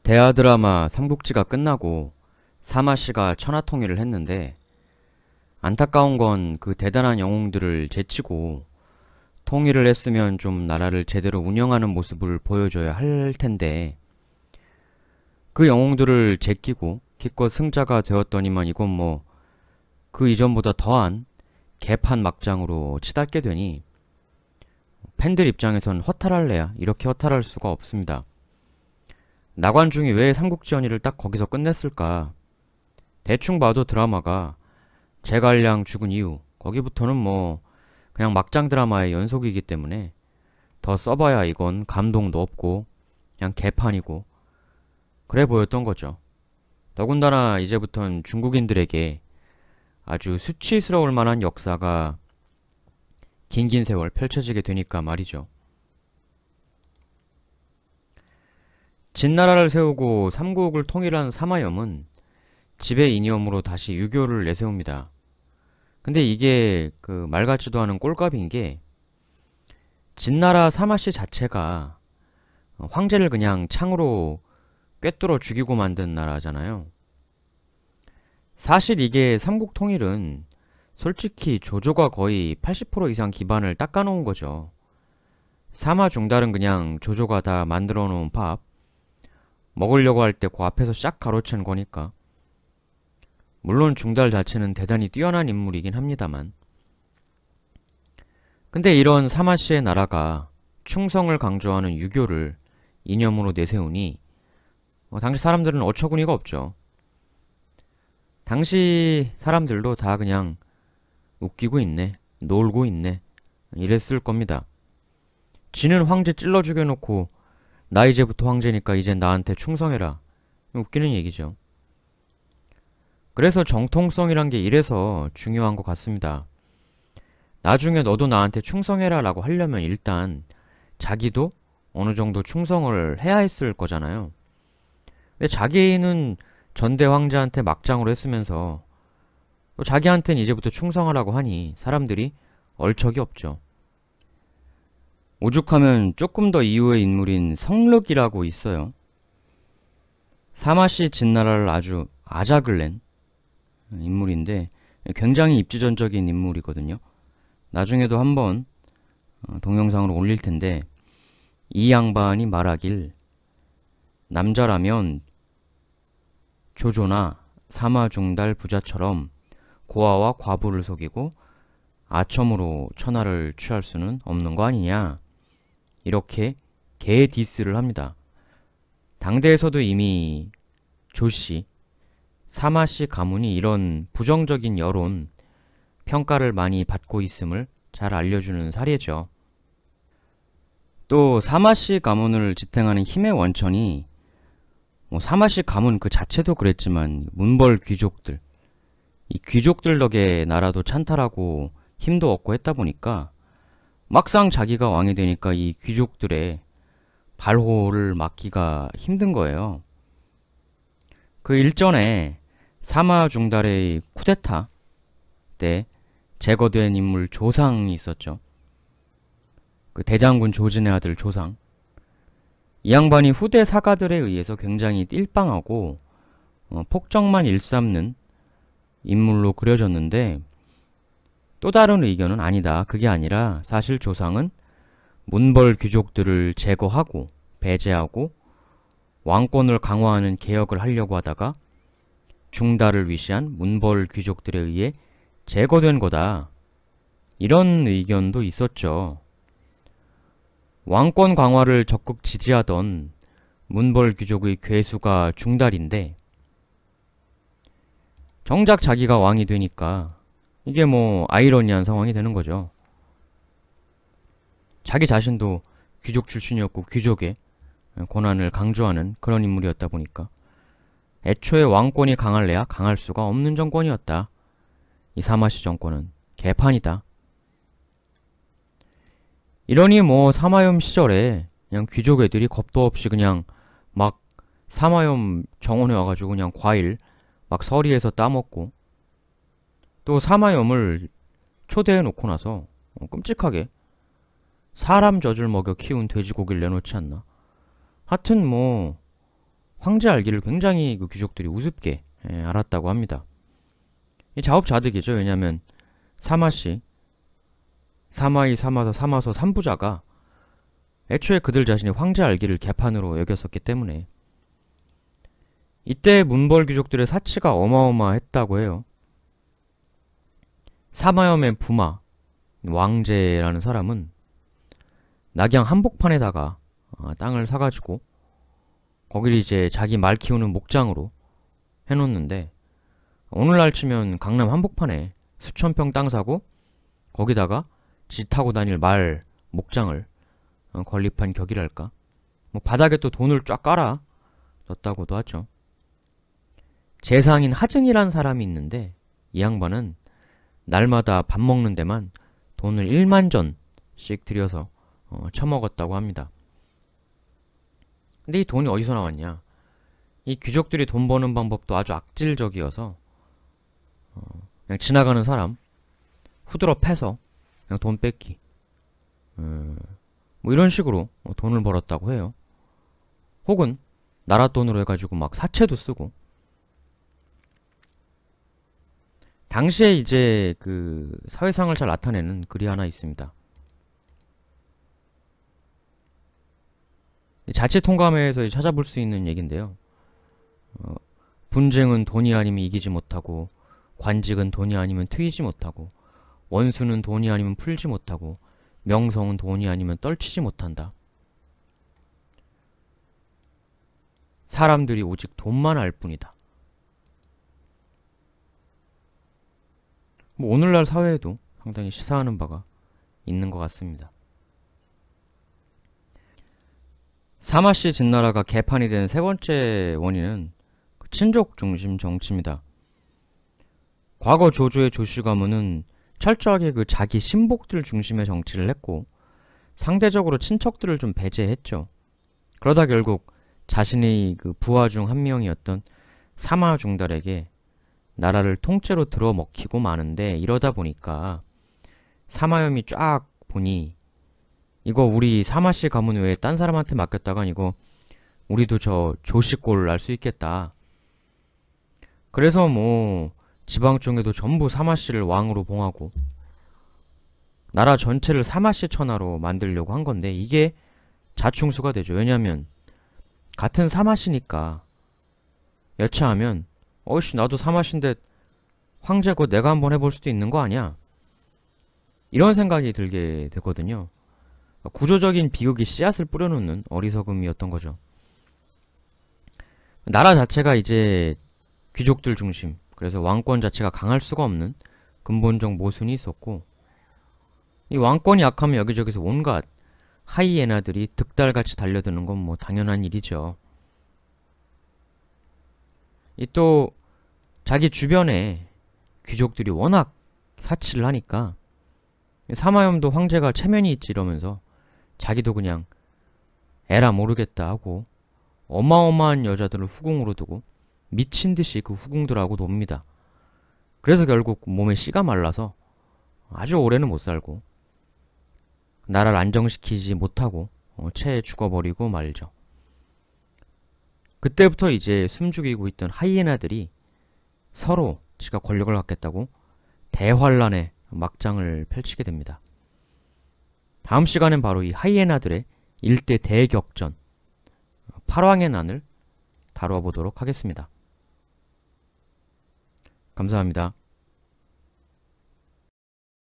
대하 드라마 삼국지가 끝나고 사마씨가 천하통일을 했는데 안타까운 건 그 대단한 영웅들을 제치고 통일을 했으면 좀 나라를 제대로 운영하는 모습을 보여줘야 할 텐데 그 영웅들을 제끼고 기껏 승자가 되었더니만 이건 뭐 그 이전보다 더한 개판 막장으로 치닫게 되니 팬들 입장에선 허탈할래야 이렇게 허탈할 수가 없습니다. 나관중이 왜 삼국지연의를 딱 거기서 끝냈을까? 대충 봐도 드라마가 제갈량 죽은 이후 거기부터는 뭐 그냥 막장 드라마의 연속이기 때문에 더 써봐야 이건 감동도 없고 그냥 개판이고 그래 보였던 거죠. 더군다나 이제부턴 중국인들에게 아주 수치스러울 만한 역사가 긴긴 세월 펼쳐지게 되니까 말이죠. 진나라를 세우고 삼국을 통일한 사마염은 지배 이념으로 다시 유교를 내세웁니다. 근데 이게 그 말 같지도 않은 꼴값인 게 진나라 사마씨 자체가 황제를 그냥 창으로 꿰뚫어 죽이고 만든 나라잖아요. 사실 이게 삼국 통일은 솔직히 조조가 거의 80% 이상 기반을 닦아놓은 거죠. 사마 중달은 그냥 조조가 다 만들어 놓은 밥 먹으려고 할 때 그 앞에서 싹 가로챈 거니까. 물론 중달 자체는 대단히 뛰어난 인물이긴 합니다만. 근데 이런 사마씨의 나라가 충성을 강조하는 유교를 이념으로 내세우니 당시 사람들은 어처구니가 없죠. 당시 사람들도 다 그냥 웃기고 있네, 놀고 있네 이랬을 겁니다. 지는 황제 찔러 죽여놓고 나 이제부터 황제니까 이젠 나한테 충성해라. 웃기는 얘기죠. 그래서 정통성이란 게 이래서 중요한 것 같습니다. 나중에 너도 나한테 충성해라 라고 하려면 일단 자기도 어느 정도 충성을 해야 했을 거잖아요. 근데 자기는 전대 황제한테 막장으로 했으면서 또 자기한테는 이제부터 충성하라고 하니 사람들이 얼척이 없죠. 오죽하면 조금 더 이후의 인물인 성륵이라고 있어요. 사마씨 진나라를 아주 아작을 낸 인물인데 굉장히 입지전적인 인물이거든요. 나중에도 한번 동영상으로 올릴 텐데 이 양반이 말하길 남자라면 조조나 사마중달 부자처럼 고아와 과부를 속이고 아첨으로 천하를 취할 수는 없는 거 아니냐 이렇게 개 디스를 합니다. 당대에서도 이미 조씨, 사마씨 가문이 이런 부정적인 여론, 평가를 많이 받고 있음을 잘 알려주는 사례죠. 또 사마씨 가문을 지탱하는 힘의 원천이 사마씨 가문 그 자체도 그랬지만 문벌 귀족들, 이 귀족들 덕에 나라도 찬탈하고 힘도 얻고 했다 보니까 막상 자기가 왕이 되니까 이 귀족들의 발호를 막기가 힘든 거예요. 그 일전에 사마중달의 쿠데타 때 제거된 인물 조상이 있었죠. 그 대장군 조진의 아들 조상. 이 양반이 후대 사가들에 의해서 굉장히 띨빵하고 폭정만 일삼는 인물로 그려졌는데 또 다른 의견은 아니다. 그게 아니라 사실 조상은 문벌 귀족들을 제거하고 배제하고 왕권을 강화하는 개혁을 하려고 하다가 중달을 위시한 문벌 귀족들에 의해 제거된 거다. 이런 의견도 있었죠. 왕권 강화를 적극 지지하던 문벌 귀족의 괴수가 중달인데 정작 자기가 왕이 되니까 이게 뭐 아이러니한 상황이 되는 거죠. 자기 자신도 귀족 출신이었고 귀족의 권한을 강조하는 그런 인물이었다 보니까 애초에 왕권이 강할래야 강할 수가 없는 정권이었다. 이 사마씨 정권은 개판이다. 이러니 뭐 사마염 시절에 그냥 귀족 애들이 겁도 없이 그냥 막 사마염 정원에 와가지고 그냥 과일 막 서리에서 따먹고 또 사마염을 초대해 놓고 나서 끔찍하게 사람 젖을 먹여 키운 돼지고기를 내놓지 않나. 하여튼 뭐 황제 알기를 굉장히 그 귀족들이 우습게 알았다고 합니다. 이 자업자득이죠. 왜냐하면 사마씨, 사마이, 사마서, 사마소 3부자가 애초에 그들 자신이 황제 알기를 개판으로 여겼었기 때문에 이때 문벌 귀족들의 사치가 어마어마했다고 해요. 사마염의 부마, 왕제라는 사람은 낙양 한복판에다가 땅을 사가지고 거기를 이제 자기 말 키우는 목장으로 해놓는데, 오늘날 치면 강남 한복판에 수천 평 땅 사고 거기다가 지 타고 다닐 말 목장을 건립한 격이랄까. 뭐 바닥에 또 돈을 쫙 깔아 놨다고도 하죠. 재상인 하증이란 사람이 있는데 이 양반은 날마다 밥 먹는 데만 돈을 1만 전씩 들여서 처먹었다고 합니다. 근데 이 돈이 어디서 나왔냐? 이 귀족들이 돈 버는 방법도 아주 악질적이어서 그냥 지나가는 사람 후드러 패서 그냥 돈 뺏기, 뭐 이런 식으로 돈을 벌었다고 해요. 혹은 나라 돈으로 해가지고 막 사채도 쓰고. 당시에 이제 그 사회상을 잘 나타내는 글이 하나 있습니다. 자치통감회에서 찾아볼 수 있는 얘기인데요. 분쟁은 돈이 아니면 이기지 못하고, 관직은 돈이 아니면 트이지 못하고, 원수는 돈이 아니면 풀지 못하고, 명성은 돈이 아니면 떨치지 못한다. 사람들이 오직 돈만 알 뿐이다. 뭐 오늘날 사회에도 상당히 시사하는 바가 있는 것 같습니다. 사마씨 진나라가 개판이 된 세 번째 원인은 그 친족 중심 정치입니다. 과거 조조의 조씨 가문은 철저하게 그 자기 신복들 중심의 정치를 했고, 상대적으로 친척들을 좀 배제했죠. 그러다 결국 자신의 그 부하 중 한 명이었던 사마중달에게 나라를 통째로 들어먹히고 마는데, 이러다 보니까 사마염이 쫙 보니 이거 우리 사마씨 가문 외에 딴 사람한테 맡겼다간 이거 우리도 저 조씨꼴 날 수 있겠다. 그래서 뭐 지방쪽에도 전부 사마씨를 왕으로 봉하고 나라 전체를 사마씨 천하로 만들려고 한 건데, 이게 자충수가 되죠. 왜냐면 같은 사마씨니까 여차하면 어이씨 나도 사마씨인데 황제 곧 내가 한번 해볼 수도 있는 거 아니야? 이런 생각이 들게 되거든요. 구조적인 비극이 씨앗을 뿌려놓는 어리석음이었던 거죠. 나라 자체가 이제 귀족들 중심, 그래서 왕권 자체가 강할 수가 없는 근본적 모순이 있었고, 이 왕권이 약하면 여기저기서 온갖 하이에나들이 득달같이 달려드는 건 뭐 당연한 일이죠. 이 또 자기 주변에 귀족들이 워낙 사치를 하니까 사마염도 황제가 체면이 있지 이러면서 자기도 그냥 에라 모르겠다 하고 어마어마한 여자들을 후궁으로 두고 미친듯이 그 후궁들하고 놉니다. 그래서 결국 몸에 씨가 말라서 아주 오래는 못 살고 나라를 안정시키지 못하고 체에 죽어버리고 말죠. 그때부터 이제 숨죽이고 있던 하이에나들이 서로 지가 권력을 갖겠다고 대환란의 막장을 펼치게 됩니다. 다음 시간엔 바로 이 하이에나들의 일대 대격전, 팔왕의 난을 다루어 보도록 하겠습니다. 감사합니다.